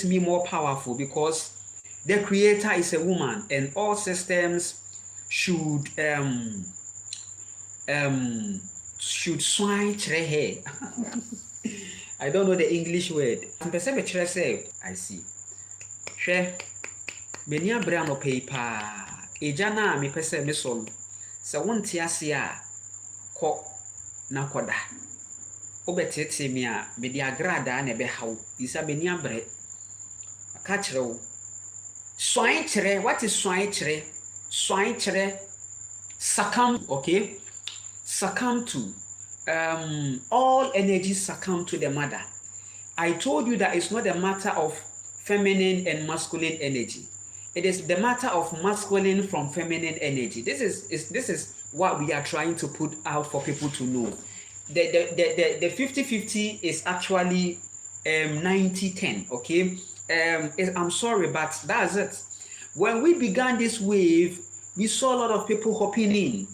me more powerful because the creator is a woman and all systems should swine her. I don't know the English word. I see. Hwɛ, m'ani abere anɔpa yi paa. Egya no a mepɛ sɛ mesɔ no, sɛ wonte ase a, kɔ na kɔda. Wobɛtetee me a, mede agradaa na ɛbɛhaw. Bisa m'ani abere. Aka kyerɛ wo. Swan kyerɛ. What is swan kyerɛ? Swan kyerɛ. Succumb, okay? Succumb to. All energies succumb to the mother. I told you that it's not a matter of feminine and masculine energy. It is the matter of masculine from feminine energy. This is what we are trying to put out for people to know. The 50-50 is actually 90-10, okay? I'm sorry, but that's it. When we began this wave, we saw a lot of people hopping in.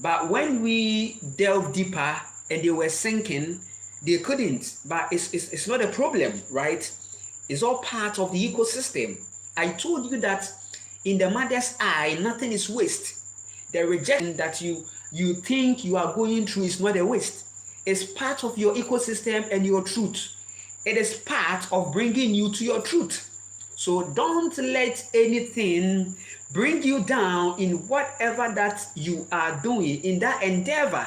But when we delved deeper and they were sinking, they couldn't. But it's not a problem, right? It's all part of the ecosystem. I told you that in the mother's eye, nothing is waste. The rejection that you think you are going through is not a waste. It's part of your ecosystem and your truth. It is part of bringing you to your truth. So don't let anything bring you down in whatever that you are doing in that endeavor.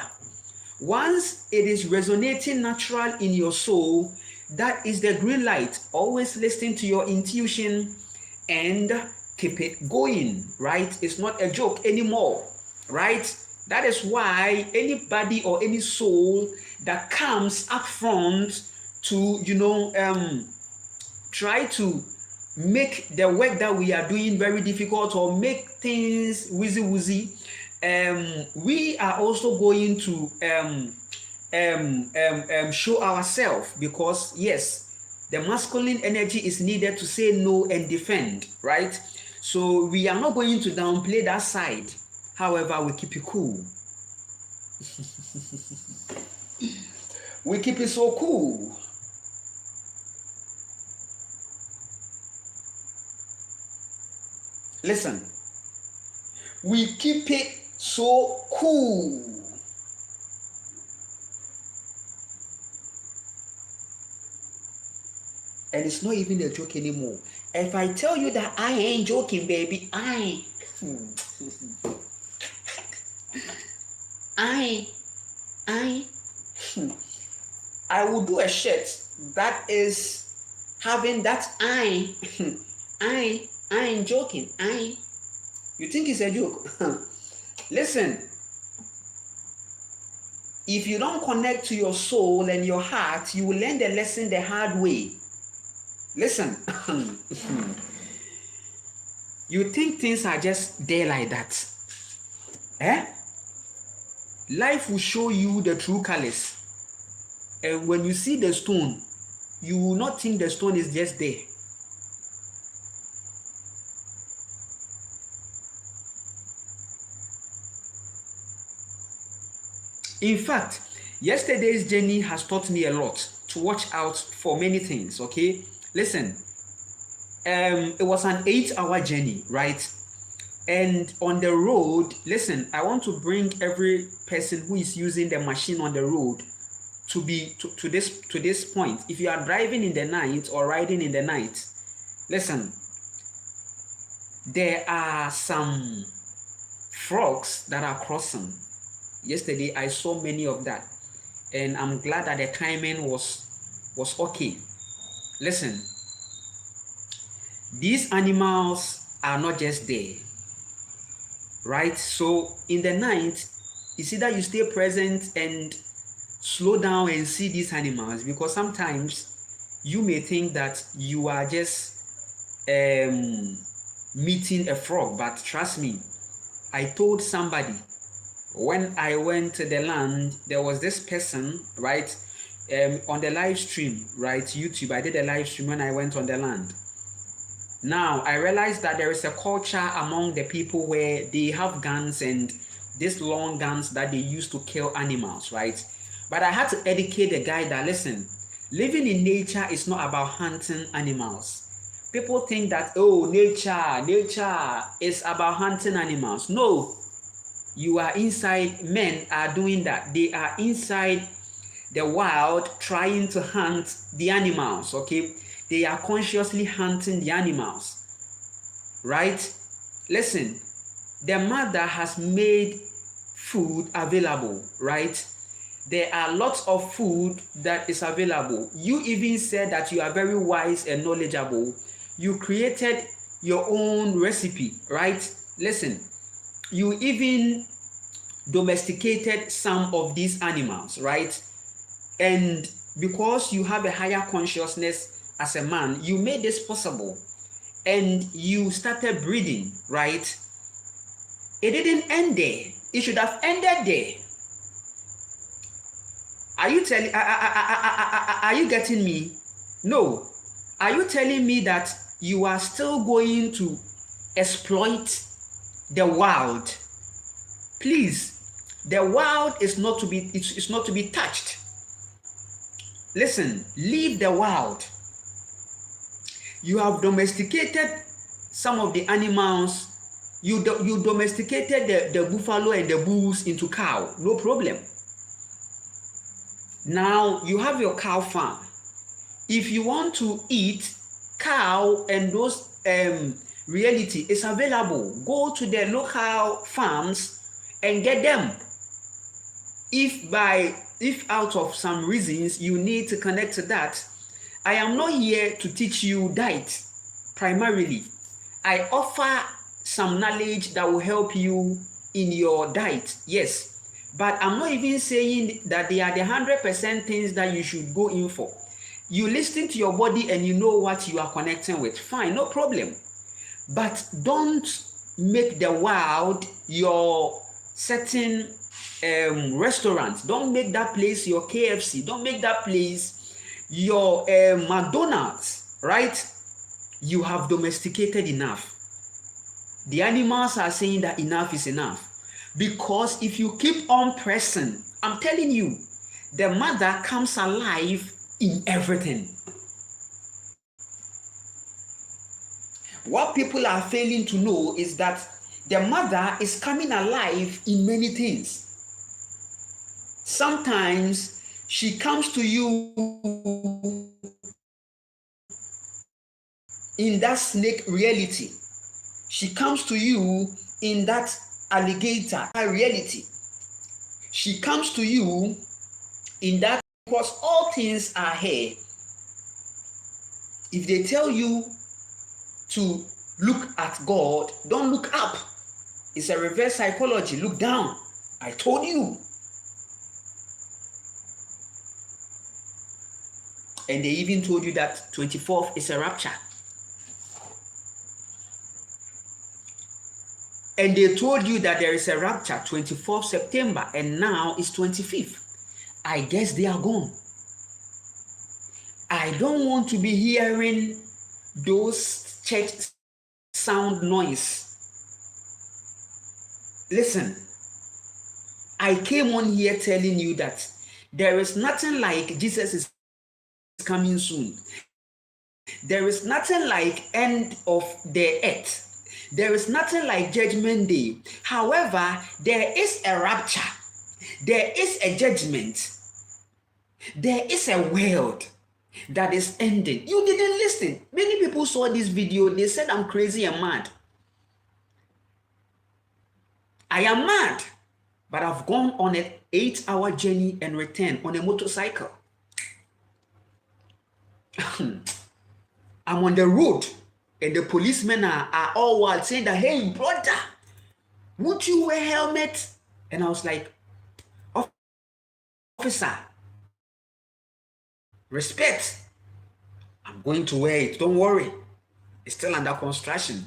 Once it is resonating natural in your soul, that is the green light. Always listen to your intuition and keep it going, right? It's not a joke anymore, right? That is why anybody or any soul that comes up front to, try to make the work that we are doing very difficult or make things woozy, we are also going to show ourselves, because yes, the masculine energy is needed to say no and defend, right? So we are not going to downplay that side. However, we keep it cool. We keep it so cool. Listen, we keep it so cool. And it's not even a joke anymore. If I tell you that I ain't joking, baby, I will do a shirt that is having that I ain't joking. You think it's a joke? Listen, if you don't connect to your soul and your heart, you will learn the lesson the hard way. Listen, you think things are just there like that. Life will show you the true colors. And when you see the stone, you will not think the stone is just there. In fact, yesterday's journey has taught me a lot to watch out for many things, okay? Listen, it was an 8-hour journey, right? And on the road, listen, I want to bring every person who is using the machine on the road to this point. If you are driving in the night or riding in the night, listen, there are some frogs that are crossing. Yesterday I saw many of that, and I'm glad that the timing was okay. Listen, these animals are not just there, right? So in the night, it's either you stay present and slow down and see these animals, because sometimes you may think that you are just meeting a frog, but trust me, I told somebody when I went to the land, there was this person, right, on the live stream, right, YouTube. I did a live stream when I went on the land. Now I realized that there is a culture among the people where they have guns, and these long guns that they use to kill animals, right? But I had to educate the guy that, listen, living in nature is not about hunting animals. People think that, oh, nature is about hunting animals. No, you are inside, men are doing that. They are inside the wild trying to hunt the animals, okay? They are consciously hunting the animals, right? Listen, the mother has made food available, right? There are lots of food that is available. You even said that you are very wise and knowledgeable. You created your own recipe, right? Listen, you even domesticated some of these animals, right? And because you have a higher consciousness as a man, you made this possible and you started breeding, right? It didn't end there. It should have ended there. Are you telling? Are you getting me? No. Are you telling me that you are still going to exploit the wild? Please, the wild is not to be. It's not to be touched. Listen, leave the wild. You have domesticated some of the animals. You domesticated the buffalo and the bulls into cow. No problem. Now you have your cow farm. If you want to eat cow and those reality is available, go to the local farms and get them. If out of some reasons you need to connect to that, I am not here to teach you diet primarily. I offer some knowledge that will help you in your diet, yes. But I'm not even saying that they are the 100% things that you should go in for. You listen to your body and you know what you are connecting with. Fine, no problem. But don't make the wild your certain restaurant. Don't make that place your KFC. Don't make that place your McDonald's, right? You have domesticated enough. The animals are saying that enough is enough. Because if you keep on pressing, I'm telling you, the mother comes alive in everything. What people are failing to know is that the mother is coming alive in many things. Sometimes she comes to you in that snake reality. She comes to you in that alligator reality. She comes to you in that, because all things are here. If they tell you to look at God, don't look up. It's a reverse psychology. Look down. I told you. And they even told you that 24th is a rapture. And they told you that there is a rapture 24th September and now it's 25th. I guess they are gone. I don't want to be hearing those church sound noise. Listen, I came on here telling you that there is nothing like Jesus is coming soon. There is nothing like end of the earth. There is nothing like judgment day. However, there is a rapture. There is a judgment. There is a world that is ending. You didn't listen. Many people saw this video. They said I'm crazy and mad. I am mad. But I've gone on an 8-hour journey and returned on a motorcycle. I'm on the road and the policemen are all wild saying that, hey, brother, won't you wear a helmet? And I was like, officer, respect. I'm going to wear it. Don't worry. It's still under construction.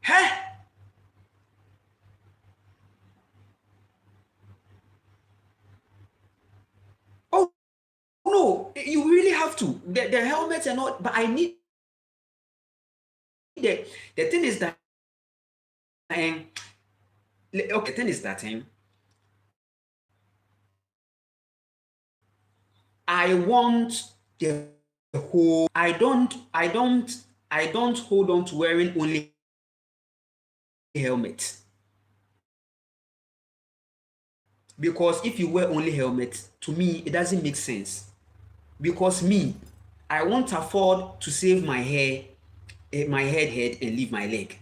Hey! Oh, no. You really have to. The helmets and all. But I need the thing is that okay, the thing is that I want the whole. I don't hold on to wearing only helmet. Because if you wear only helmet, to me, it doesn't make sense. Because me, I won't afford to save my hair, my head, and leave my leg.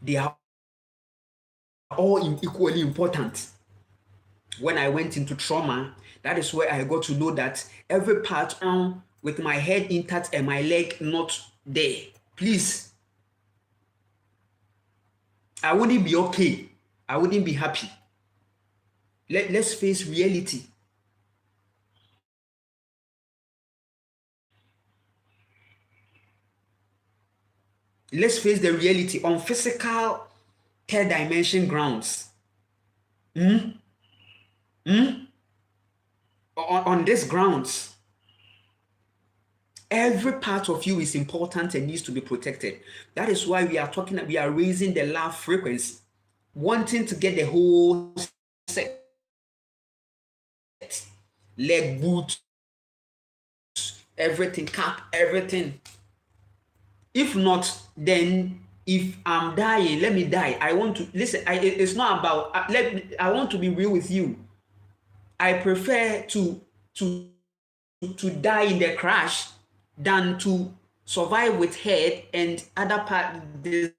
They are all equally important. When I went into trauma, that is where I got to know that every part with my head intact and my leg not there. Please, I wouldn't be okay. I wouldn't be happy. Let's face reality. Let's face the reality on physical third dimension grounds. Hmm? Hmm? On these grounds, every part of you is important and needs to be protected. That is why we are raising the love frequency, wanting to get the whole set, leg, boots, everything, cap, everything. If not, then if I'm dying, let me die. I want to listen. It's not about I want to be real with you. I prefer to to die in the crash than to survive with head and other part. There's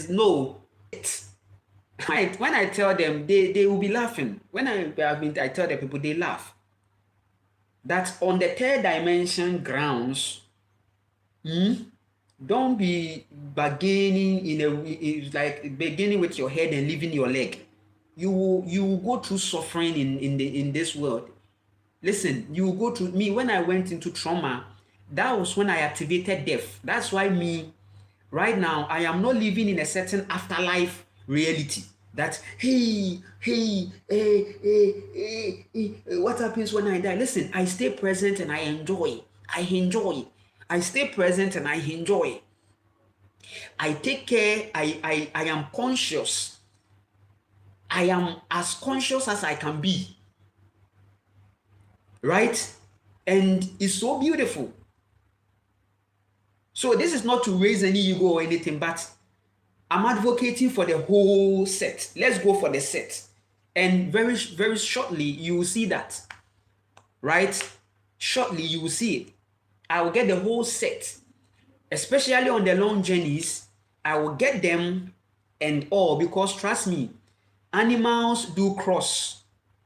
no. When I tell them, they will be laughing. When I tell the people, they laugh. That on the third dimension grounds, don't be bargaining it's like beginning with your head and leaving your leg. You will go through suffering in this world. Listen, you will go through me when I went into trauma. That was when I activated death. That's why me right now I am not living in a certain afterlife reality. That what happens when I die? Listen, I stay present and I enjoy. I stay present and I enjoy. I take care. I am conscious. I am as conscious as I can be. Right? And it's so beautiful. So this is not to raise any ego or anything, but I'm advocating for the whole set. Let's go for the set. And very, very shortly, you will see that. Right? Shortly, you will see it. I will get the whole set. Especially on the long journeys, I will get them and all, because trust me, animals do cross.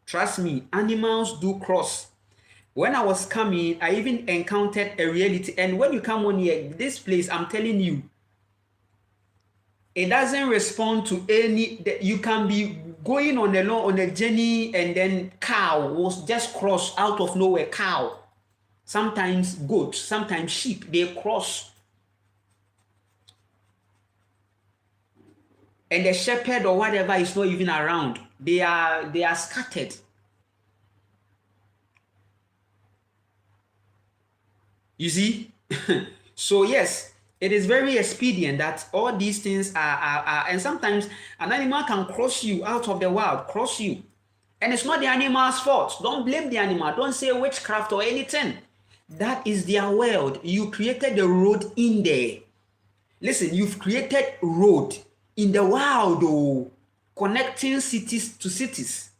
Trust me, animals do cross. When I was coming, I even encountered a reality. And when you come on here, this place, I'm telling you, it doesn't respond to any. You can be going on a journey, and then cow will just cross out of nowhere. Cow, sometimes goat, sometimes sheep. They cross, and the shepherd or whatever is not even around. They are scattered. You see? So yes, it is very expedient that all these things are, and sometimes an animal can cross you out of the wild, cross you. And it's not the animal's fault. Don't blame the animal. Don't say witchcraft or anything. That is their world. You created the road in there. Listen, you've created road in the wild, oh, connecting cities to cities.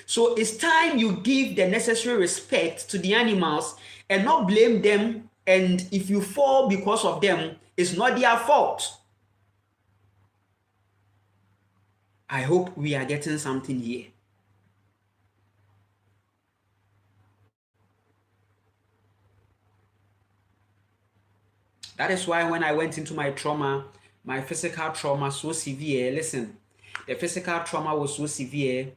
So it's time you give the necessary respect to the animals and not blame them. And if you fall because of them, it's not their fault. I hope we are getting something here. That is why when I went into my trauma, my physical trauma so severe, listen, the physical trauma was so severe,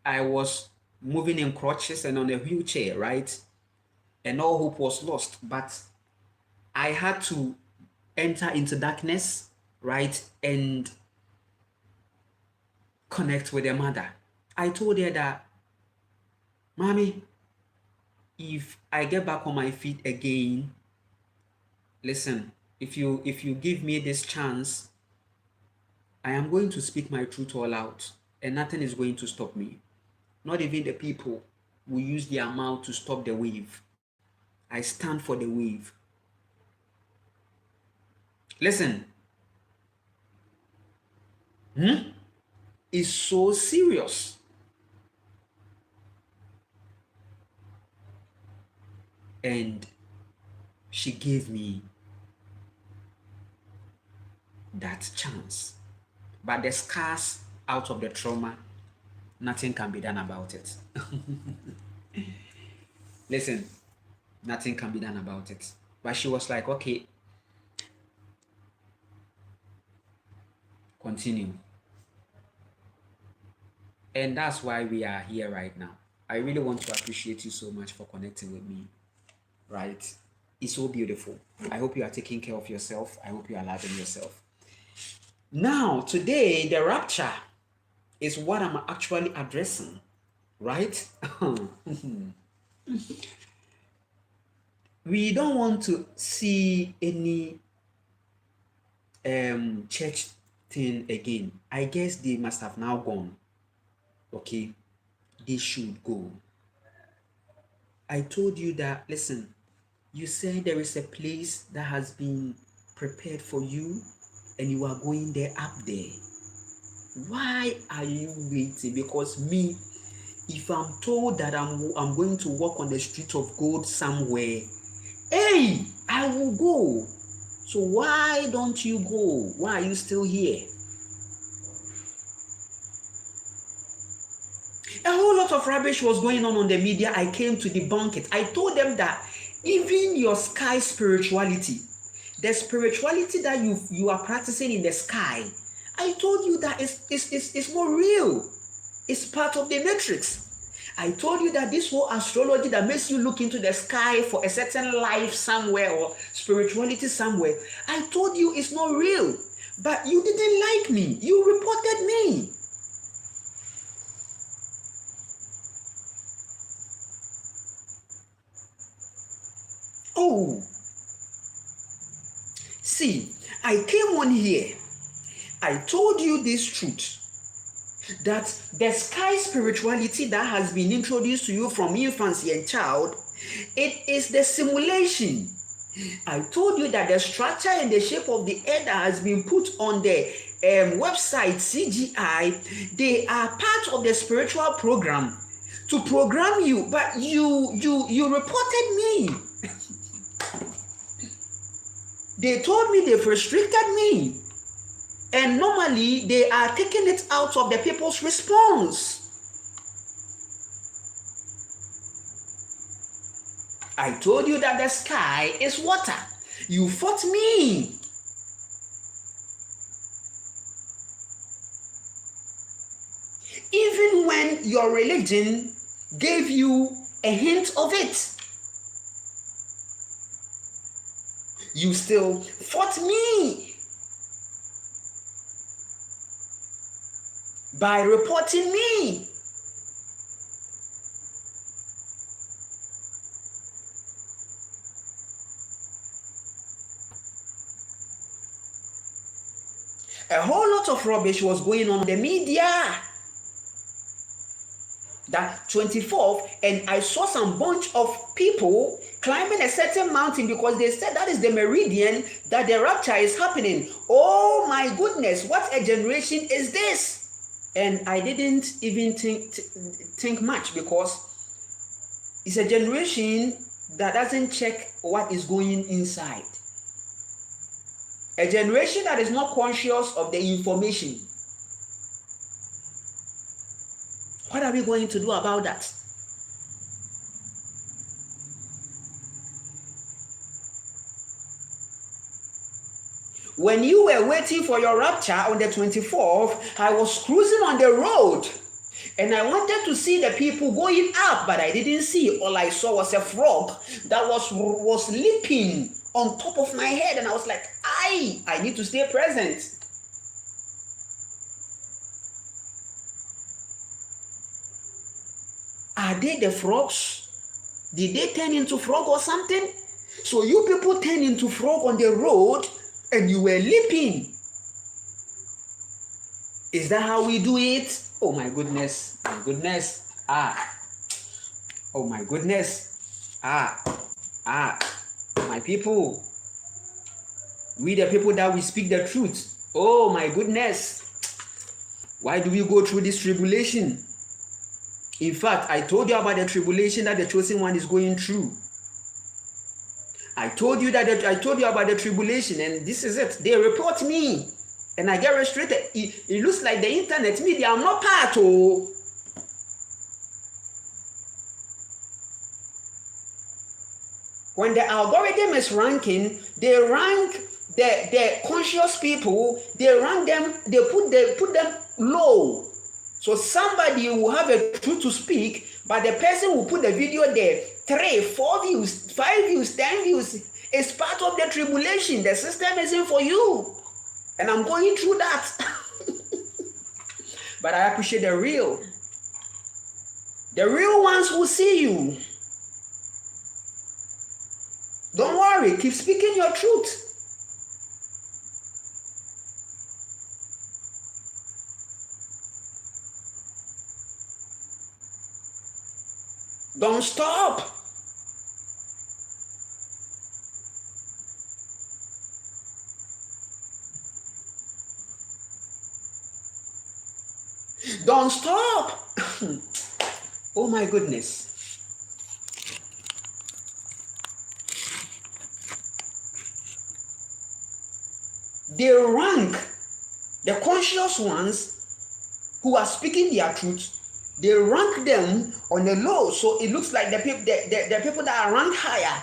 I was moving in crutches and on a wheelchair, right? And all hope was lost. But I had to enter into darkness, right? And connect with the mother. I told her that, Mommy, if I get back on my feet again, listen, if you give me this chance, I am going to speak my truth all out. and nothing is going to stop me. Not even the people will use their mouth to stop the wave. I stand for the wave. Listen. It's so serious. And she gave me that chance. But the scars out of the trauma, nothing can be done about it. Listen, nothing can be done about it. But she was like, okay, continue. And that's why we are here right now. I really want to appreciate you so much for connecting with me, right? It's so beautiful. I hope you are taking care of yourself. I hope you are loving yourself. Now, today, the rapture is what I'm actually addressing, right? We don't want to see any church thing again. I guess they must have now gone. Okay, they should go. I told you that, listen, you said there is a place that has been prepared for you and you are going there up there. Why are you waiting? Because me, if I'm told that I'm going to walk on the street of gold somewhere, hey, I will go. So why don't you go? Why are you still here? A whole lot of rubbish was going on the media. I came to debunk it. I told them that even your sky spirituality, the spirituality that you are practicing in the sky, I told you that it's more real. It's part of the matrix. I told you that this whole astrology that makes you look into the sky for a certain life somewhere or spirituality somewhere, I told you it's not real. But you didn't like me. You reported me. Oh, see, I came on here. I told you this truth, that the sky spirituality that has been introduced to you from infancy and child, it is the simulation. I told you that the structure and the shape of the earth that has been put on the website CGI, they are part of the spiritual program to program you, but you reported me. They told me they've restricted me. And normally, they are taking it out of the people's response. I told you that the sky is water. You fought me. Even when your religion gave you a hint of it, you still fought me by reporting me. A whole lot of rubbish was going on in the media. That 24th, and I saw some bunch of people climbing a certain mountain because they said that is the meridian that the rapture is happening. Oh my goodness, what a generation is this? And I didn't even think much, because it's a generation that doesn't check what is going inside. A generation that is not conscious of the information. What are we going to do about that? When you were waiting for your rapture on the 24th, I was cruising on the road and I wanted to see the people going up, but I didn't see. All I saw was a frog that was leaping on top of my head, and I was like, I need to stay present. Are they the frogs? Did they turn into frog or something? So you people turned into frog on the road and you were leaping. Is that how we do it? Oh my goodness. My goodness. Oh my goodness. My people. We the people that we speak the truth. Oh my goodness. Why do we go through this tribulation? In fact, I told you about the tribulation that the chosen one is going through. I told you about the tribulation, and this is it. They report me, and I get restricted. It looks like the internet media. I'm not part of. When the algorithm is ranking, they rank the conscious people. They rank them. They put them low. So somebody will have a truth to speak, but the person will put the video there. 3, 4 views, 5 views, 10 views. It's part of the tribulation. The system isn't for you. And I'm going through that. But I appreciate the real. The real ones will see you. Don't worry. Keep speaking your truth. Don't stop. Don't stop. Oh my goodness. They rank the conscious ones who are speaking their truth. They rank them on the low, so it looks like the people that are ranked higher.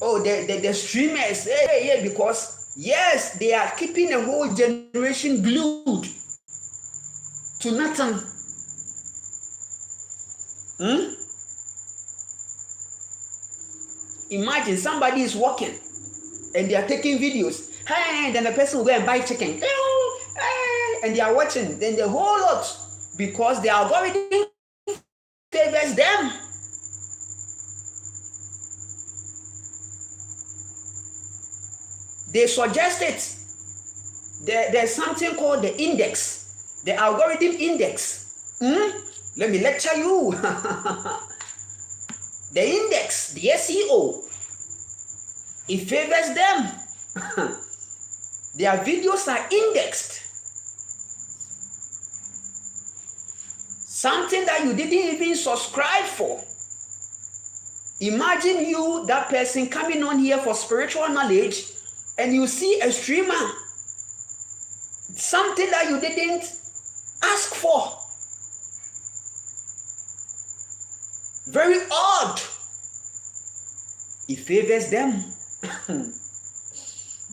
Oh, the streamers, yeah, because yes, they are keeping a whole generation glued to nothing. Imagine somebody is walking and they are taking videos. Hey, then the person will go and buy chicken. And they are watching. Then the whole lot, because the algorithm favors them. They suggest it. There's something called the index, the algorithm index. Let me lecture you. The index, the SEO, it favors them. Their videos are indexed. Something that you didn't even subscribe for. Imagine you, that person, coming on here for spiritual knowledge, and you see a streamer, something that you didn't ask for. Very odd. It favors them.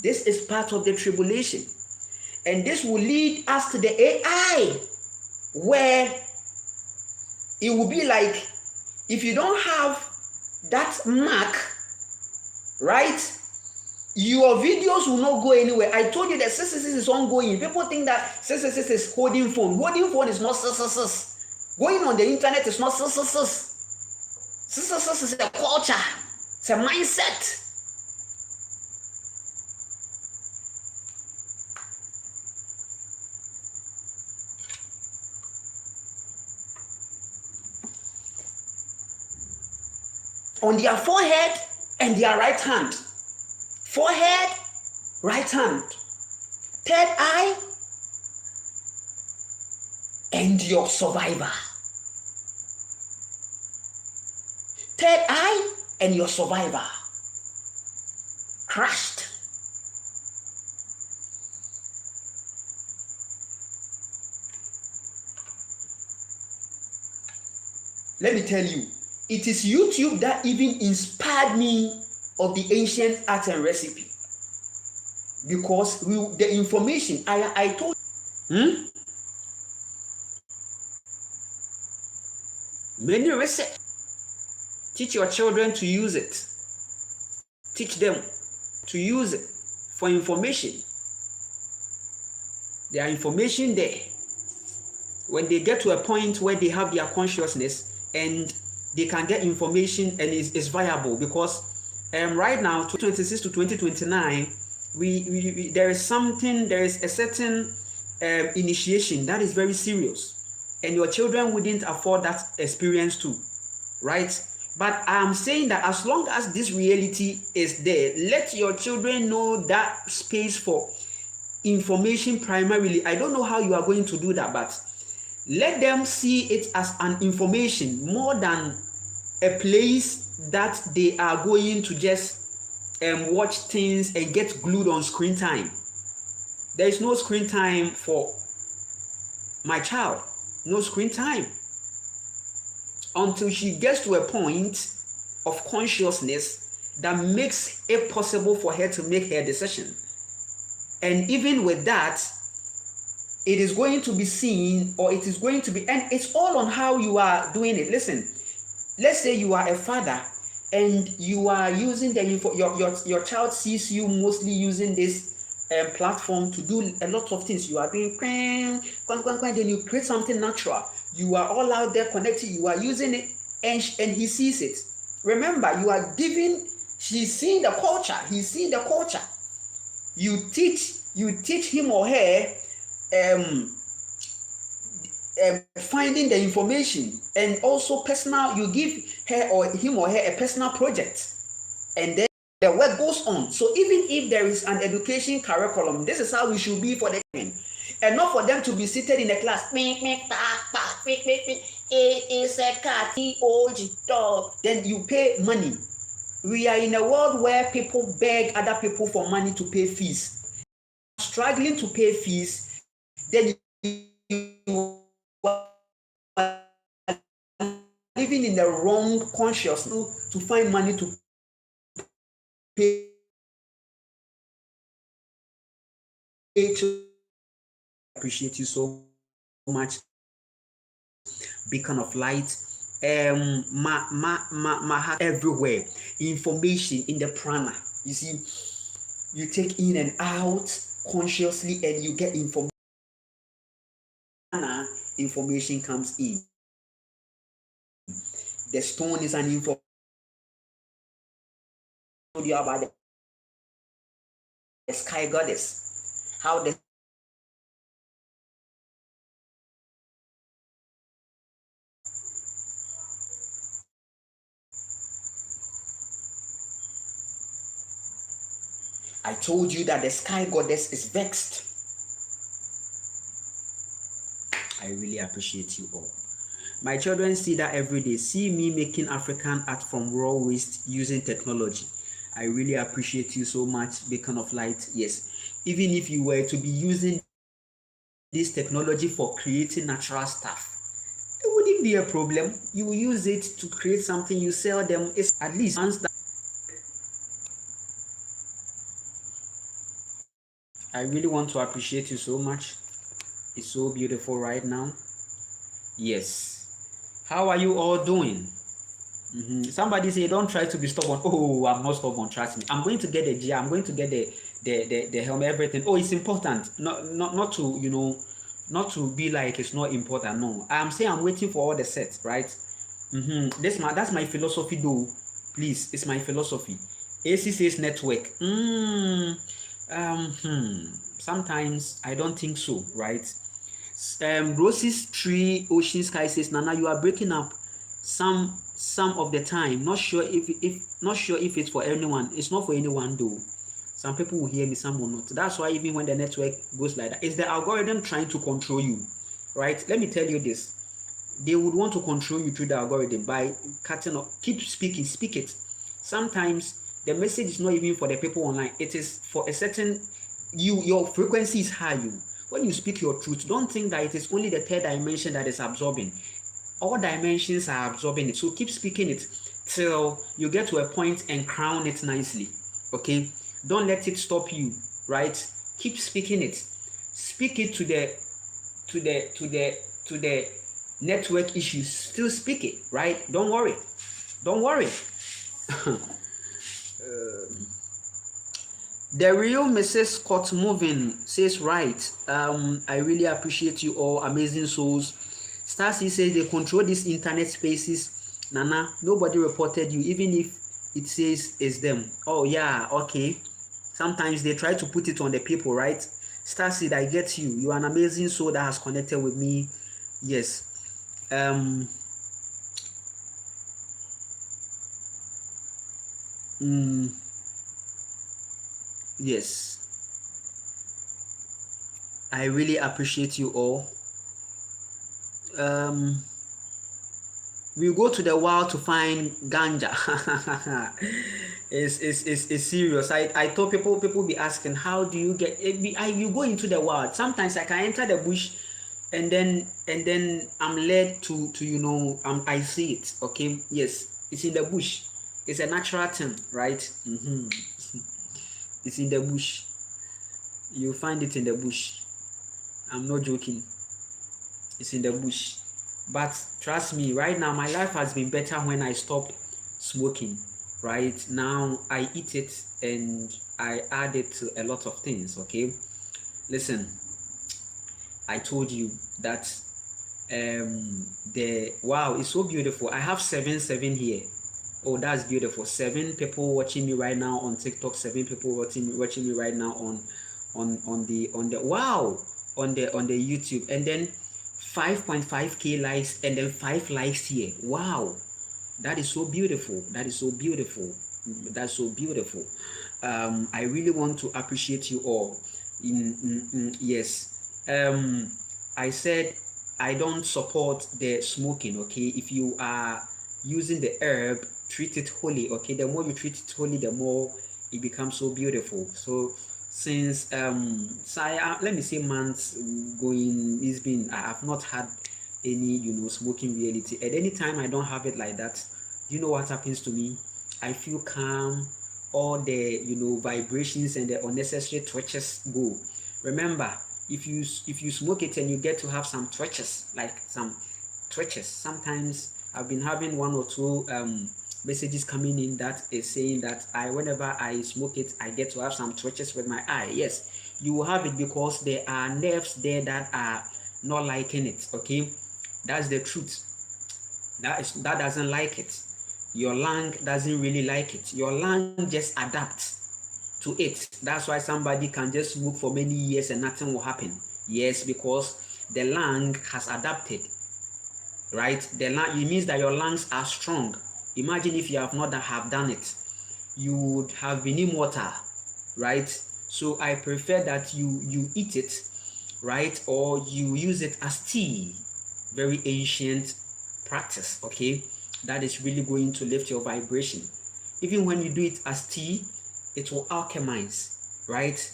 This is part of the tribulation. And this will lead us to the AI, where it will be like, if you don't have that mark, right, your videos will not go anywhere. I told you that 666 is ongoing. People think that 666 is holding phone. Holding phone is not 666. Going on the internet is not 666. 666 is a culture. It's a mindset. On their forehead and their right hand. Forehead, right hand. Third eye, and your survivor. Third eye and your survivor. Crushed. Let me tell you, it is YouTube that even inspired me of the ancient art and recipe. Because the information I told many research. Teach your children to use it. Teach them to use it for information. There are information there. When they get to a point where they have their consciousness and they can get information and it's viable, because right now, 2026 to 2029, there is a certain initiation, that is very serious, and your children wouldn't afford that experience too, right? But I'm saying that as long as this reality is there, let your children know that space for information primarily. I don't know how you are going to do that, but let them see it as an information more than a place that they are going to just watch things and get glued on screen time. There is no screen time for my child. No screen time until she gets to a point of consciousness that makes it possible for her to make her decision. And even with that, it is going to be seen, or it is going to be, and it's all on how you are doing it. Listen, let's say you are a father and you are using the info, your child sees you mostly using this platform to do a lot of things. You are doing then you create something natural. You are all out there connected, you are using it, and he sees it. Remember, you are giving, he's seeing the culture, he's seeing the culture. You teach him or her finding the information, and also personal, you give her or him or her a personal project, and then the work goes on. So even if there is an education curriculum, this is how we should be for the children, and not for them to be seated in a class. It's a cat, old dog. Then you pay money. We are in a world where people beg other people for money to pay fees. Struggling to pay fees, then you are living in the wrong consciousness to find money to pay. Appreciate you so much, beacon of light. Everywhere, information in the prana. You see, you take in and out consciously, and you get information. Information comes in. The stone is an information about the sky goddess, how the I told you that the sky goddess is vexed. I really appreciate you all. My children see that every day. See me making African art from raw waste using technology. I really appreciate you so much, beacon of light. Yes, even if you were to be using this technology for creating natural stuff, it wouldn't be a problem. You will use it to create something, you sell them. It's at least once that. I really want to appreciate you so much. It's so beautiful right now. Yes. How are you all doing? Somebody say, don't try to be stubborn. Oh, I'm not stubborn, trust me. I'm going to get the gear, I'm going to get the helmet, everything. Oh, it's important. Not to, not to be like it's not important. No. I'm saying I'm waiting for all the sets, right? That's my philosophy though. Please, it's my philosophy. AC says network. Sometimes I don't think so, right? Rose's Tree Ocean Sky says, Nana, you are breaking up some of the time. Not sure if it's for anyone. It's not for anyone though. Some people will hear me, some will not. That's why even when the network goes like that, it's the algorithm trying to control you, right? Let me tell you this. They would want to control you through the algorithm by cutting off. Keep speaking, speak it. Sometimes the message is not even for the people online. It is for a certain your frequency is high. When you speak your truth, don't think that it is only the third dimension that is absorbing. All dimensions are absorbing it. So keep speaking it till you get to a point and crown it nicely. Okay? Don't let it stop you, right? Keep speaking it. Speak it to the network issues. Still speak it, right? Don't worry. Don't worry. The real Mrs. Scott Moving says, right. I really appreciate you all, amazing souls. Stacy says they control these internet spaces. Nana, nobody reported you, even if it says it's them. Oh yeah, okay. Sometimes they try to put it on the people, right? Starseed, I get you. You are an amazing soul that has connected with me. Yes. Yes. I really appreciate you all. We go to the wild to find ganja. It's serious. I told people be asking, how do you get it? You go into the wild. Sometimes I can enter the bush, and then I'm led to I see it. Okay, yes, it's in the bush. It's a natural thing, right? It's in the bush. You find it in the bush. I'm not joking. It's in the bush. But trust me, right now my life has been better when I stopped smoking. Right now I eat it and I add it to a lot of things. Okay, listen, I told you that the wow is so beautiful. I have 7 here. Oh, that's beautiful. 7 people watching me right now on TikTok. 7 people watching me right now on the wow on the YouTube, and then 5.5k likes, and then 5 likes here. Wow, that is so beautiful. That is so beautiful. That's so beautiful. I really want to appreciate you all. Yes. I said I don't support the smoking. Okay, if you are using the herb, treat it holy. Okay, the more you treat it holy, the more it becomes so beautiful. So since let me say months going, it's been I have not had any smoking reality. At any time I don't have it like that, you know what happens to me? I feel calm. All the vibrations and the unnecessary twitches go. Remember, if you smoke it and you get to have some twitches, sometimes I've been having 1 or 2 messages coming in that is saying that whenever I smoke it, I get to have some twitches with my eye. Yes, you will have it because there are nerves there that are not liking it. Okay, that's the truth. That doesn't like it. Your lung doesn't really like it. Your lung just adapts to it. That's why somebody can just smoke for many years and nothing will happen. Yes, because the lung has adapted, right? It means that your lungs are strong. Imagine if you have not have done it, you would have been immortal, right? So I prefer that you eat it, right, or you use it as tea. Very ancient practice. Okay, that is really going to lift your vibration. Even when you do it as tea, it will alchemize, right?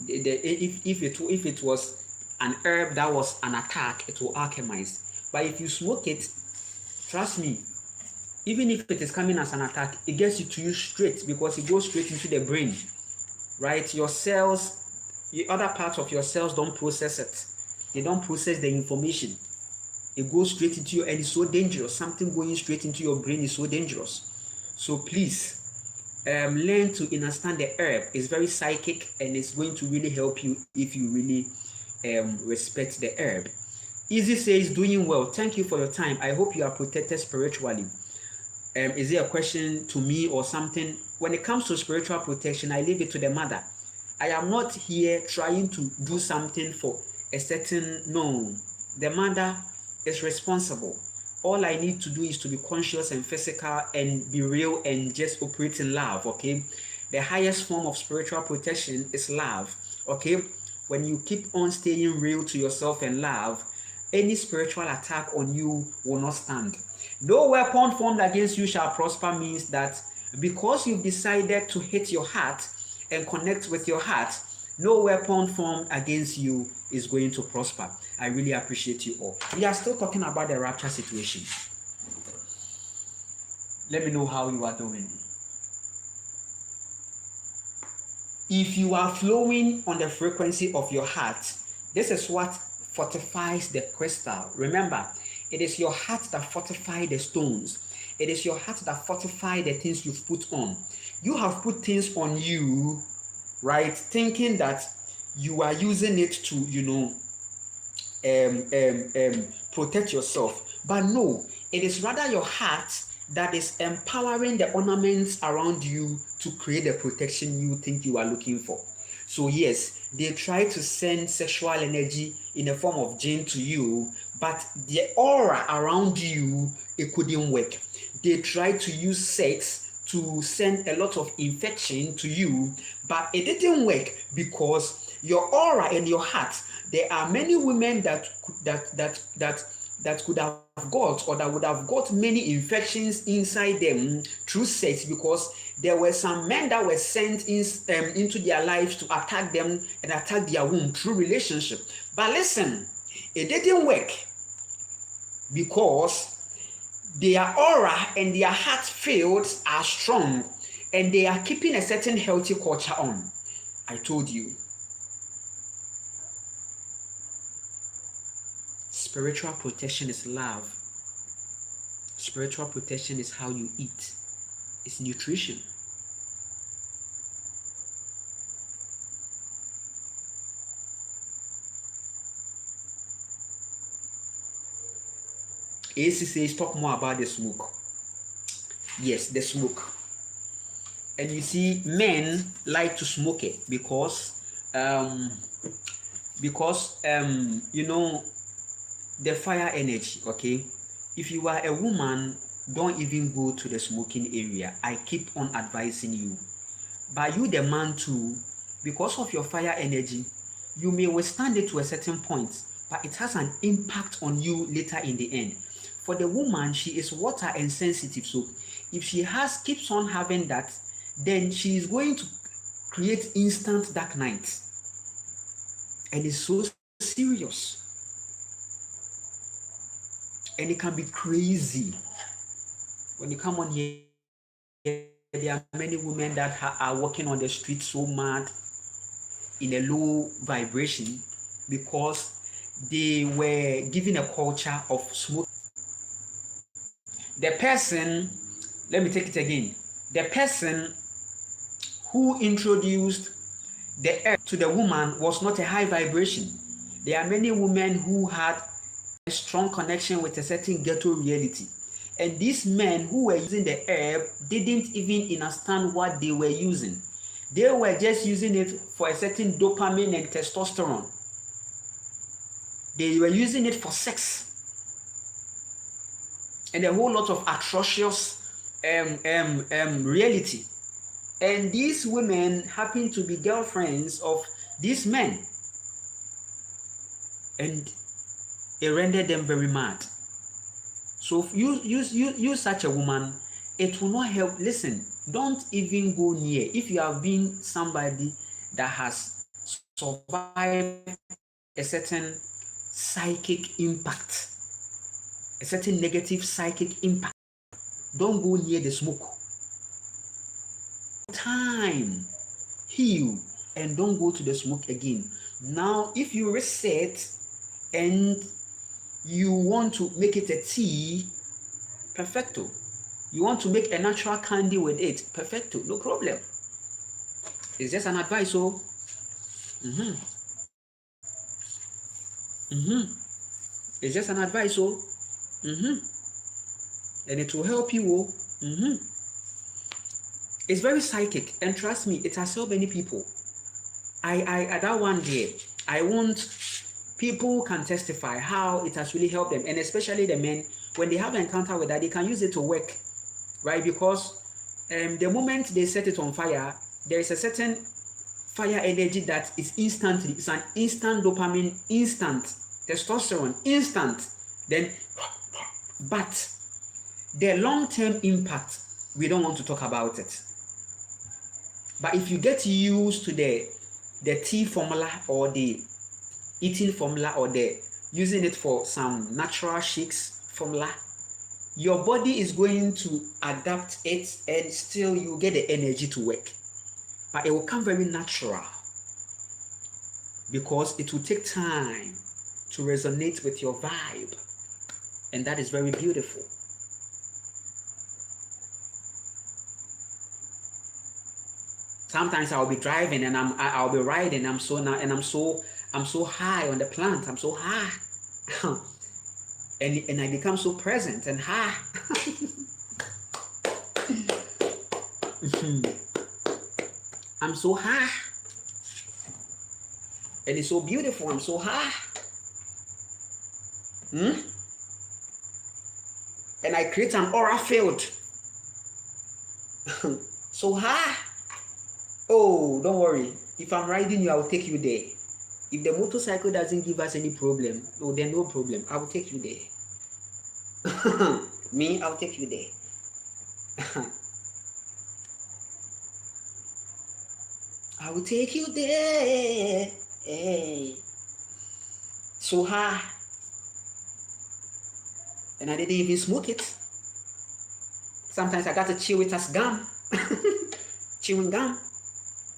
If it was an herb that was an attack, it will alchemize. But if you smoke it, trust me, even if it is coming as an attack, it gets you to you straight, because it goes straight into the brain, right? Your cells, the other parts of your cells don't process it. They don't process the information. It goes straight into you, and it's so dangerous. Something going straight into your brain is so dangerous. So please, learn to understand the herb. It's very psychic, and it's going to really help you if you really respect the herb. Easy says, doing well. Thank you for your time. I hope you are protected spiritually. Is there a question to me or something? When it comes to spiritual protection, I leave it to the mother. I am not here trying to do something for a certain, no. The mother is responsible. All I need to do is to be conscious and physical and be real and just operate in love. Okay, the highest form of spiritual protection is love. Okay, when you keep on staying real to yourself and love, any spiritual attack on you will not stand. No weapon formed against you shall prosper means that because you've decided to hit your heart and connect with your heart, no weapon formed against you is going to prosper. I really appreciate you all. We are still talking about the rapture situation. Let me know how you are doing. If you are flowing on the frequency of your heart, this is what fortifies the crystal. Remember, it is your heart that fortifies the stones. It is your heart that fortifies the things you've put on. You have put things on you, right, thinking that you are using it to, protect yourself. But no, it is rather your heart that is empowering the ornaments around you to create the protection you think you are looking for. So yes, they try to send sexual energy in a form of gene to you, but the aura around you, it couldn't work. They try to use sex to send a lot of infection to you, but it didn't work because your aura and your heart, there are many women that could have got, or that would have got many infections inside them through sex, because there were some men that were sent into their lives to attack them and attack their womb through relationship. But listen, it didn't work because their aura and their heart fields are strong, and they are keeping a certain healthy culture on. I told you. Spiritual protection is love. Spiritual protection is how you eat. It's nutrition. AC says talk more about the smoke. Yes, the smoke. And you see, men like to smoke it because you know, the fire energy. Okay, if you are a woman, don't even go to the smoking area. I keep on advising you. But you, the man too, because of your fire energy, you may withstand it to a certain point, but it has an impact on you later in the end. For the woman, she is water and sensitive, so if she keeps on having that, then she is going to create instant dark nights, and it's so serious, and it can be crazy. When you come on here, there are many women that are walking on the street so mad in a low vibration because they were given a culture of smoke. The person, let me take it again. The person who introduced the earth to the woman was not a high vibration. There are many women who had a strong connection with a certain ghetto reality. And these men who were using the herb didn't even understand what they were using. They were just using it for a certain dopamine and testosterone. They were using it for sex. And a whole lot of atrocious reality. And these women happen to be girlfriends of these men. And it rendered them very mad. So if you such a woman, it will not help. Listen, don't even go near. If you have been somebody that has survived a certain psychic impact, a certain negative psychic impact, don't go near the smoke. Time, heal, and don't go to the smoke again. Now, if you reset and you want to make it a tea, perfecto. You want to make a natural candy with it, perfecto, no problem. It's just an advice, so. It's just an advice, so. And it will help you. It's very psychic, and trust me, it has helped many people. I that one day, I want people can testify how it has really helped them, and especially the men, when they have an encounter with that, they can use it to work, right? Because the moment they set it on fire, there is a certain fire energy that is instantly, it's an instant dopamine, instant testosterone, instant. Then, but the long-term impact, we don't want to talk about it. But if you get used to the tea formula or the eating formula or the using it for some natural shakes formula, your body is going to adapt it, and still you get the energy to work. But it will come very natural because it will take time to resonate with your vibe, and that is very beautiful. Sometimes I'll be driving and I'll be riding. I'm so high on the plant. I'm so high, and I become so present and high. I'm so high. And it's so beautiful. I'm so high. And I create an aura field. So high. Oh, don't worry. If I'm riding you, I will take you there. If the motorcycle doesn't give us any problem, no, then no problem. I will take you there. Me, I'll take you there. I will take you there. Hey. So high. And I didn't even smoke it. Sometimes I got to chew it as gum. Chewing gum.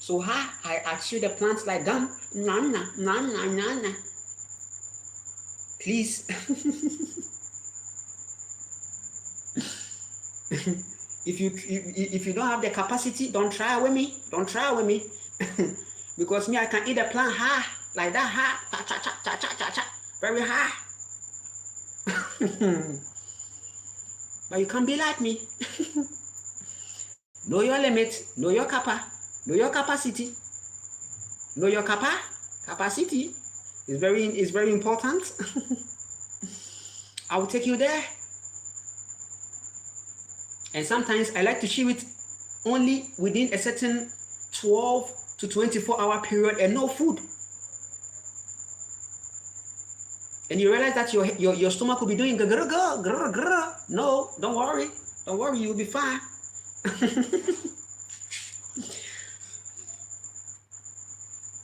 So high, I chew the plants like gum. Nana, nana, nana. Please. If you don't have the capacity, don't try with me. Don't try with me. Because me, I can eat a plant high, like that high, cha cha cha cha cha cha cha, very high. But you can't be like me. Know your limit, know your know your capacity. Know your capacity is very important. I will take you there. And sometimes I like to chew it only within a certain 12 to 24 hour period and no food. And you realize that your stomach will be doing grr, grr, grr, grr. No, don't worry. Don't worry, you'll be fine.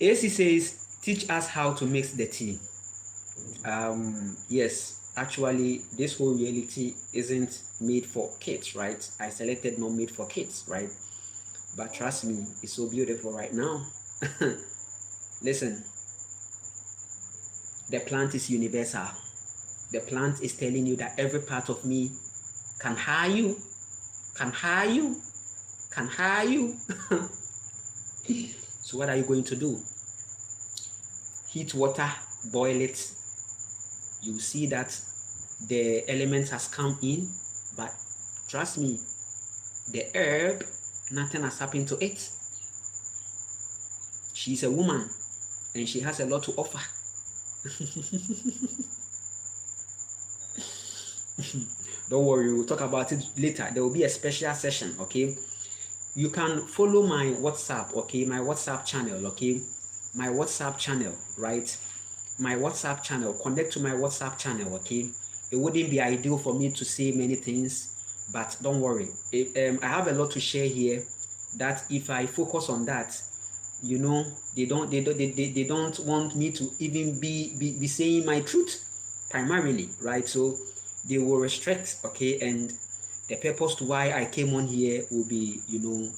AC says, teach us how to mix the tea. Yes, actually, this whole reality isn't made for kids, right? I selected not made for kids, right? But trust me, it's so beautiful right now. Listen, the plant is universal. The plant is telling you that every part of me can hire you, can hire you, can hire you. So what are you going to do? Heat water, boil it. You see that the elements has come in, but trust me, the herb, nothing has happened to it. She's a woman and she has a lot to offer. Don't worry, we'll talk about it later. There will be a special session, okay? You can follow my WhatsApp, okay? My WhatsApp channel, okay? My WhatsApp channel, right? My WhatsApp channel, connect to my WhatsApp channel, okay? It wouldn't be ideal for me to say many things, but don't worry. I have a lot to share here that if I focus on that, you know, they don't want me to even be saying my truth primarily, right? So they will restrict, okay? And the purpose to why I came on here will be, you know,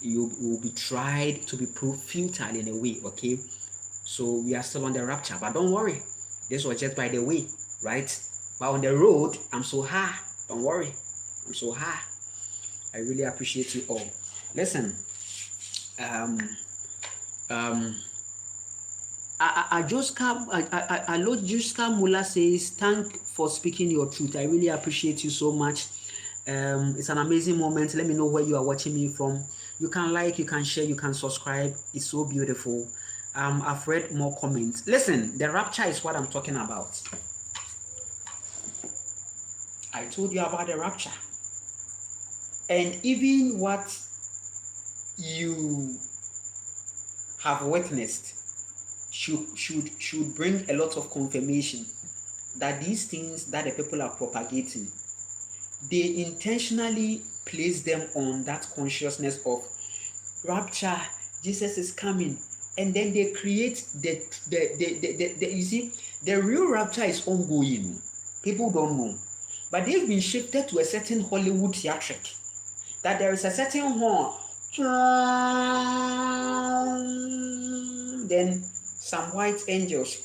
you will be tried to be proved futile in a way, okay? So we are still on the rapture, but don't worry. This was just by the way, right? But on the road, I'm so high. Don't worry. I'm so high. I really appreciate you all. Listen, Juska Mula says, thank for speaking your truth. I really appreciate you so much. It's an amazing moment. Let me know where you are watching me from. You can like, you can share, you can subscribe. It's so beautiful. I've read more comments. Listen, the rapture is what I'm talking about. I told you about the rapture. And even what you have witnessed should bring a lot of confirmation that these things that the people are propagating, they intentionally place them on that consciousness of rapture, Jesus is coming, and then they create the you see, the real rapture is ongoing. People don't know, but they've been shifted to a certain Hollywood theatric that there is a certain horn, then some white angels,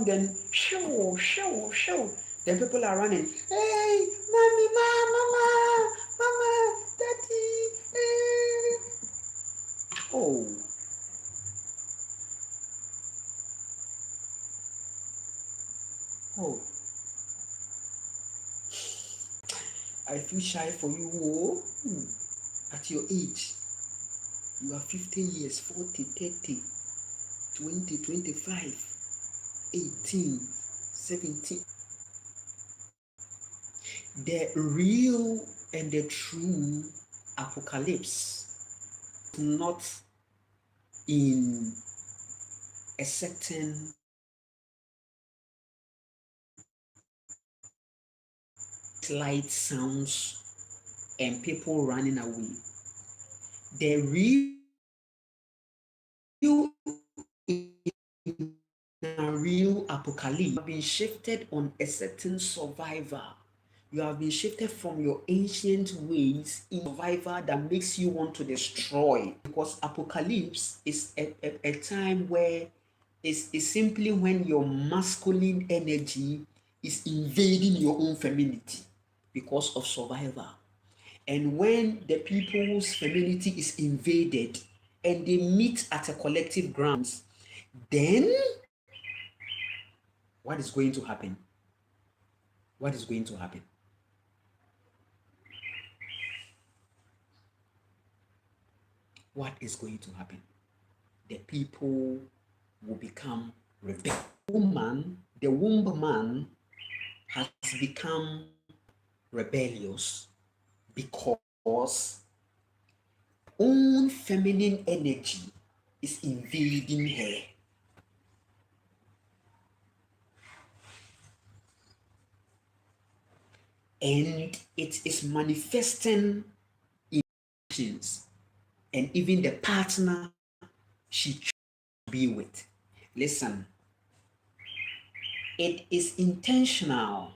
then show. Then people are running. Hey, mommy, mama, daddy. Hey. Oh. Oh. I feel shy for you, at your age. You are 50 years, 40, 30, 20, 25, 18, 17. The real and the true apocalypse is not in a certain light sounds and people running away. The real apocalypse have been shifted on a certain survivor. You have been shifted from your ancient ways in survivor that makes you want to destroy. Because apocalypse is a time where it's simply when your masculine energy is invading your own femininity because of survivor. And when the people's femininity is invaded and they meet at a collective grounds, then what is going to happen? What is going to happen? What is going to happen? The people will become rebellious. The womb man has become rebellious because own feminine energy is invading her. And it is manifesting in actions and even the partner she chose to be with. Listen, it is intentional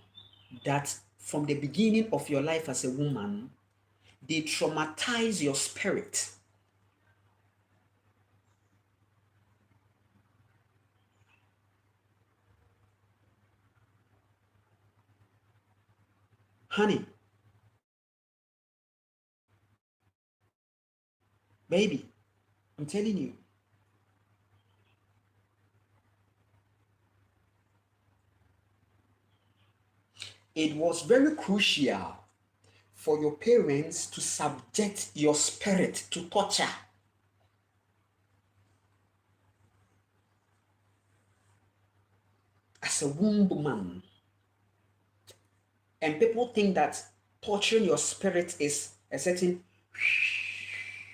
that from the beginning of your life as a woman, they traumatize your spirit. Honey, baby, I'm telling you, it was very crucial for your parents to subject your spirit to torture. As a womb man. And people think that torturing your spirit is a certain.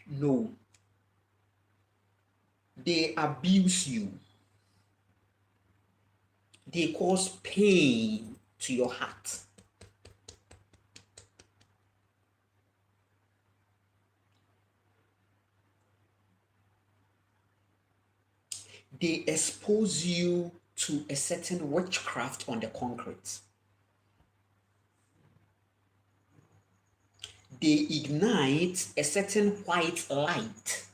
No. They abuse you. They cause pain to your heart. They expose you to a certain witchcraft on the concrete. They ignite a certain white light.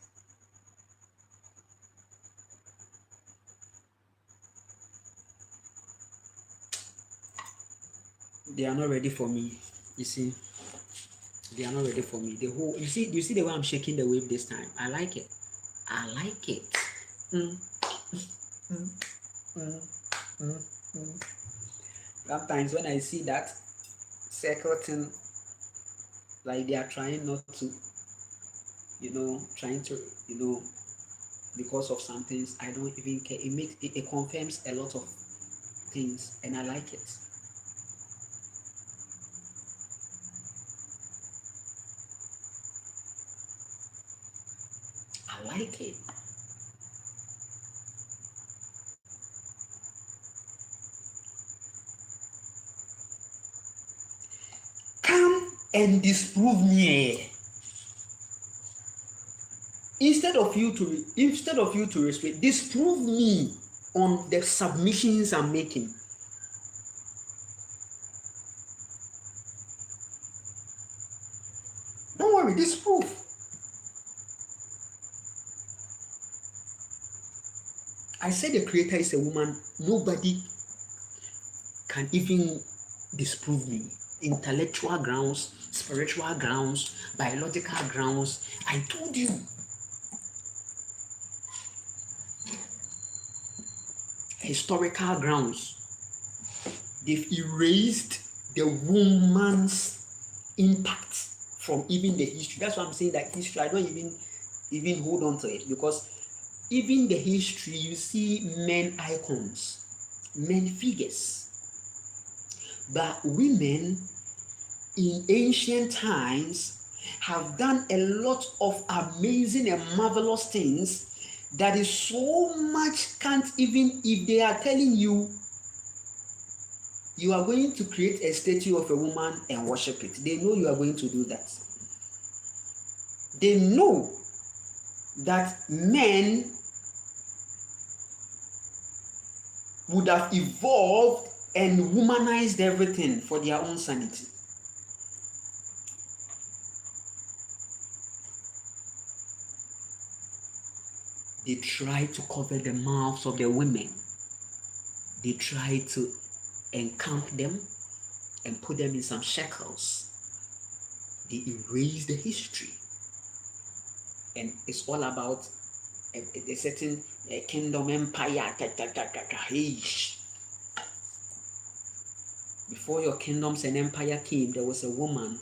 They are not ready for me. You see, they are not ready for me. The whole you see the way I'm shaking the wave this time. I like it. I like it. Mm, mm, mm, mm, mm. Sometimes when I see that circle thing, like they are trying not to, trying to, because of some things, I don't even care. It confirms a lot of things, and I like it. I like it. Come and disprove me. Instead of you to respect, disprove me on the submissions I'm making. Don't worry, disprove. I said the creator is a woman. Nobody can even disprove me. Intellectual grounds, spiritual grounds, biological grounds. I told you. Historical grounds. They've erased the woman's impact from even the history. That's why I'm saying that history, I don't even Even hold on to it, because even the history, you see men icons, men figures, but women in ancient times have done a lot of amazing and marvelous things that is so much can't, even if they are telling you you are going to create a statue of a woman and worship it, they know you are going to do that. They know that men would have evolved and womanized everything for their own sanity. They try to cover the mouths of the women. They try to encamp them and put them in some shackles. They erase the history. And it's all about a certain kingdom empire. Before your kingdoms and empire came, there was a woman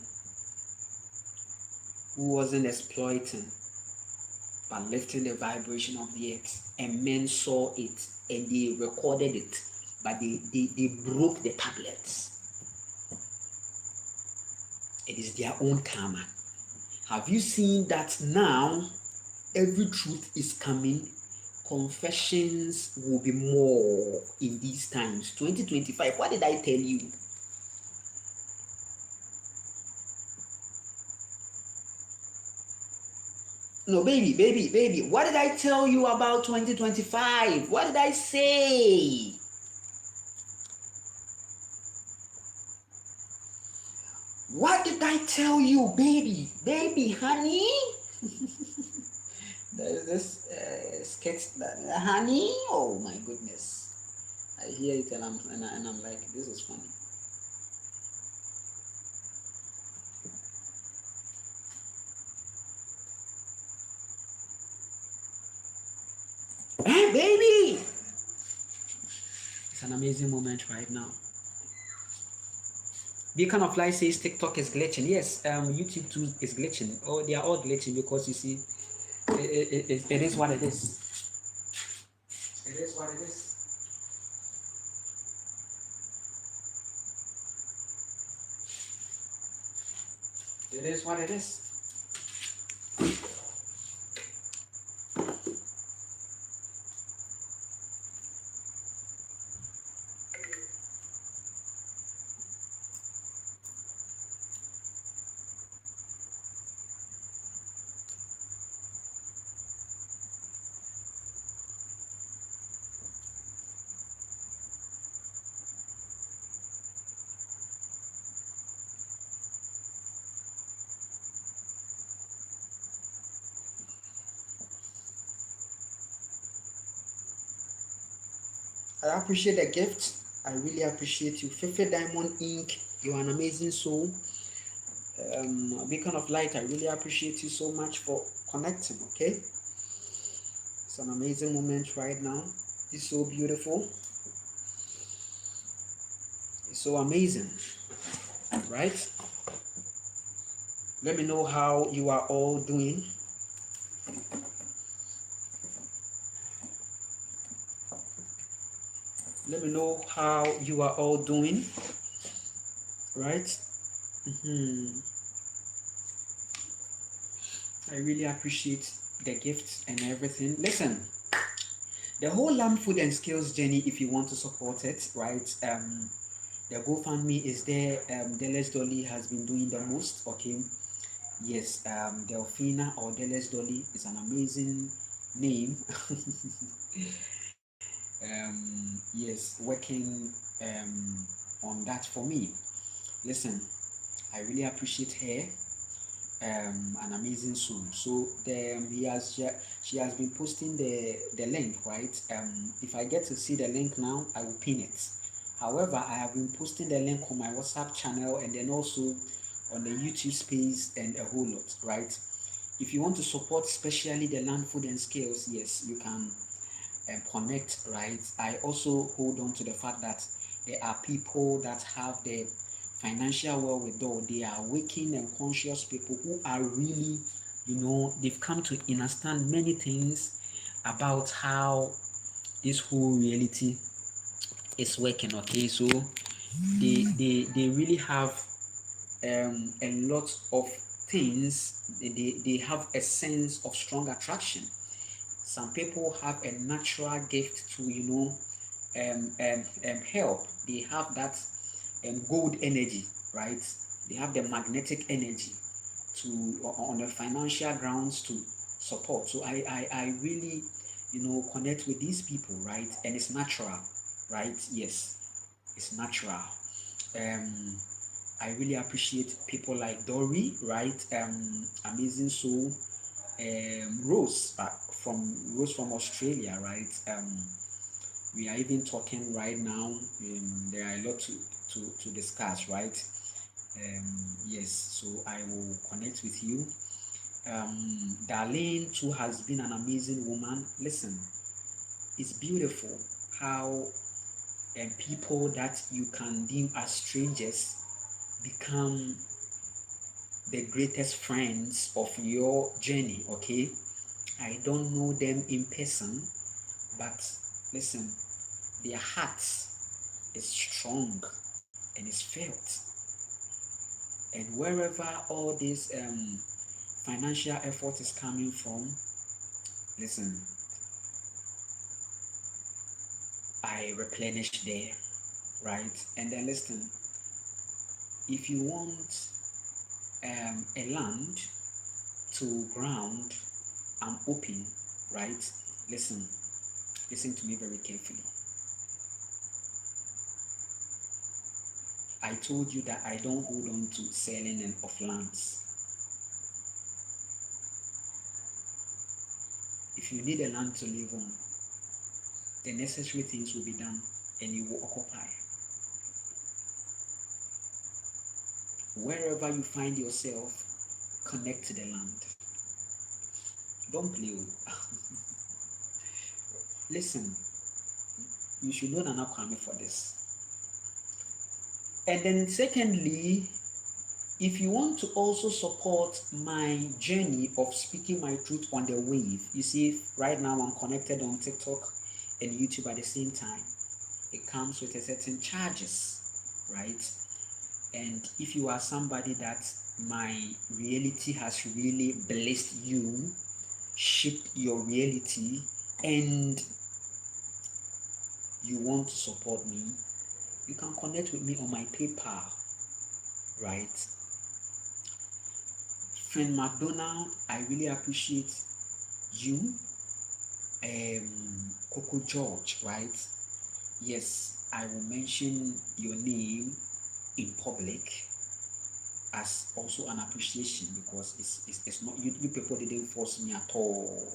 who wasn't exploiting, but lifting the vibration of the earth. And men saw it and they recorded it, but they broke the tablets. It is their own karma. Have you seen that now every truth is coming? Confessions will be more in these times. 2025, what did I tell you? No, baby, what did I tell you about 2025? What did I say? What did I tell you, baby, honey? There's this sketch that, honey, oh my goodness. I hear it and I'm like, this is funny. Hey, baby! It's an amazing moment right now. Beacon of Light says TikTok is glitching. Yes, YouTube too is glitching. Oh, they are all glitching because you see, it is what it is. It is what it is. It is what it is. I appreciate the gift. I really appreciate you. Fefe Diamond Inc. You are an amazing soul. Beacon of Light, I really appreciate you so much for connecting, okay? It's an amazing moment right now. It's so beautiful. It's so amazing, right? Let me know how you are all doing. Let me know how you are all doing, right? I really appreciate the gifts and everything. Listen, the whole Lamb Food and Skills journey, if you want to support it, right? The GoFundMe is there. Deles Dolly has been doing the most, okay? Yes, Delphina or Deles Dolly is an amazing name. Yes, working on that for me. Listen, I really appreciate her. An amazing soul. So she has been posting the link, right? If I get to see the link now, I will pin it. However, I have been posting the link on my WhatsApp channel and then also on the YouTube space and a whole lot, right? If you want to support especially the Land Food and Scales, yes, you can connect, right? I also hold on to the fact that there are people that have the financial wherewithal. They are waking and conscious people who are really they've come to understand many things about how this whole reality is working. Okay, so they really have a lot of things. They have a sense of strong attraction. Some people have a natural gift to help. They have that gold energy, right? They have the magnetic energy to on the financial grounds to support. So I really connect with these people, right? And it's natural, right? Yes, it's natural. um I really appreciate people like Dory, right? Amazing Soul, Rose from Australia, right? We are even talking right now. There are a lot to discuss, right? Yes, so I will connect with you. Darlene too has been an amazing woman. Listen, it's beautiful how people that you can deem as strangers become the greatest friends of your journey. Okay, I don't know them in person, but listen, their hearts is strong and is felt. And wherever all this financial effort is coming from, listen, I replenish there, right? And then listen, if you want a land to ground, I'm open, right? Listen, listen to me very carefully. I told you that I don't hold on to selling of lands. If you need a land to live on, the necessary things will be done and you will occupy. Wherever you find yourself, connect to the land. Don't play. Listen, you should know Nana Kwame for this. And then secondly, if you want to also support my journey of speaking my truth on the wave, you see, right now I'm connected on TikTok and YouTube at the same time. It comes with a certain charges, right? And if you are somebody that my reality has really blessed you, shaped your reality, and you want to support me, you can connect with me on my PayPal, right? Friend McDonald, I really appreciate you. Coco George, right? Yes, I will mention your name in public as also an appreciation because it's not you people didn't force me at all.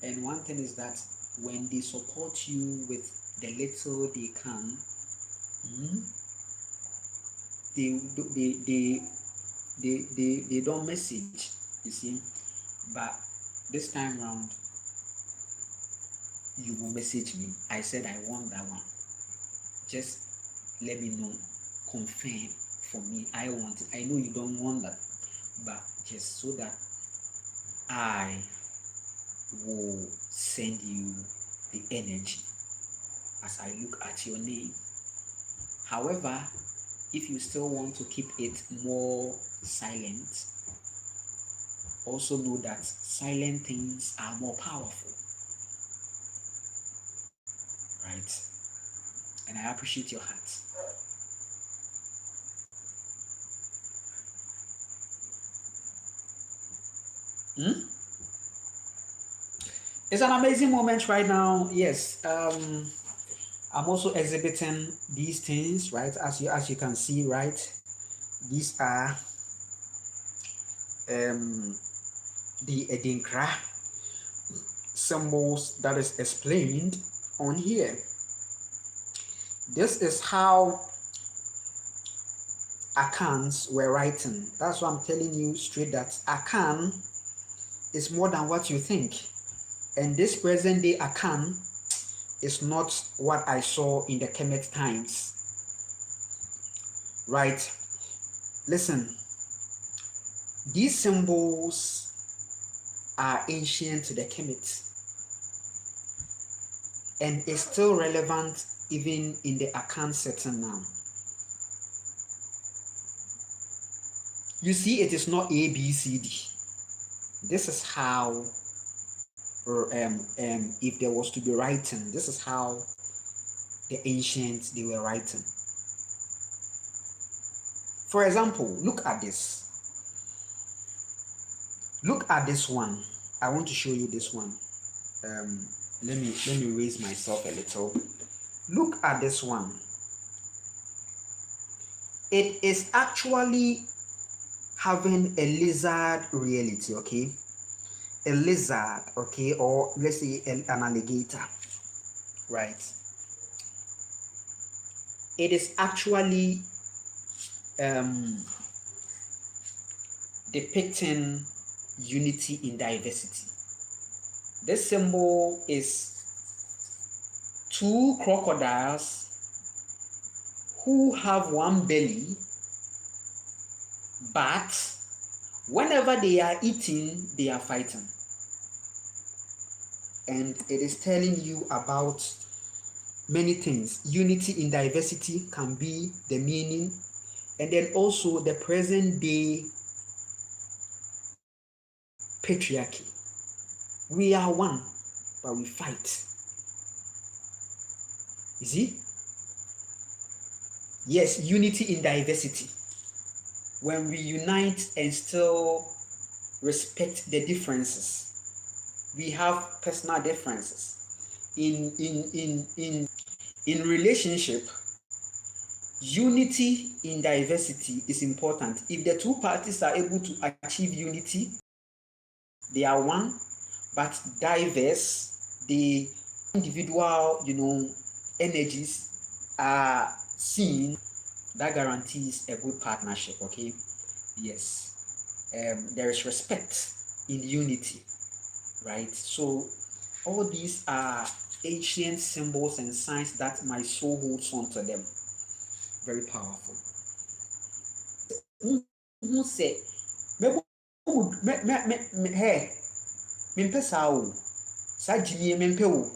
And one thing is that when they support you with the little they can, they they they they don't message, you see. But this time round, you will message me. I said I want that one. Just let me know, confirm for me. I want it. I know you don't want that, but just so that I will send you the energy as I look at your name. However, if you still want to keep it more silent, also know that silent things are more powerful, right? And I appreciate your heart. It's an amazing moment right now. Yes, I'm also exhibiting these things, right? As you can see, right? These are the Edinkra symbols that is explained on here. This is how Akans were writing. That's why I'm telling you straight that Akan is more than what you think. And this present day Akan is not what I saw in the Kemet times. Right? Listen, these symbols are ancient to the Kemet and is still relevant even in the Akan setting now. You see, it is not A, B, C, D. This is how, if there was to be writing, this is how the ancients they were writing. For example, look at this. Look at this one. I want to show you this one. Let me raise myself a little. Look at this one. It is actually having a lizard reality, okay? A lizard, okay, or let's say an alligator, right? It is actually depicting unity in diversity. This symbol is two crocodiles who have one belly, but whenever they are eating, they are fighting. And it is telling you about many things. Unity in diversity can be the meaning, and then also the present day patriarchy. We are one, but we fight. You see? Yes, unity in diversity. When we unite and still respect the differences. We have personal differences. In relationship, unity in diversity is important. If the two parties are able to achieve unity, they are one, but diverse, the individual, energies are seen, that guarantees a good partnership, okay? Yes. There is respect in unity, right? So all these are ancient symbols and signs that my soul holds on to them. Very powerful. Who say, hey, mempɛ saa o, saa gyimie mempɛ o.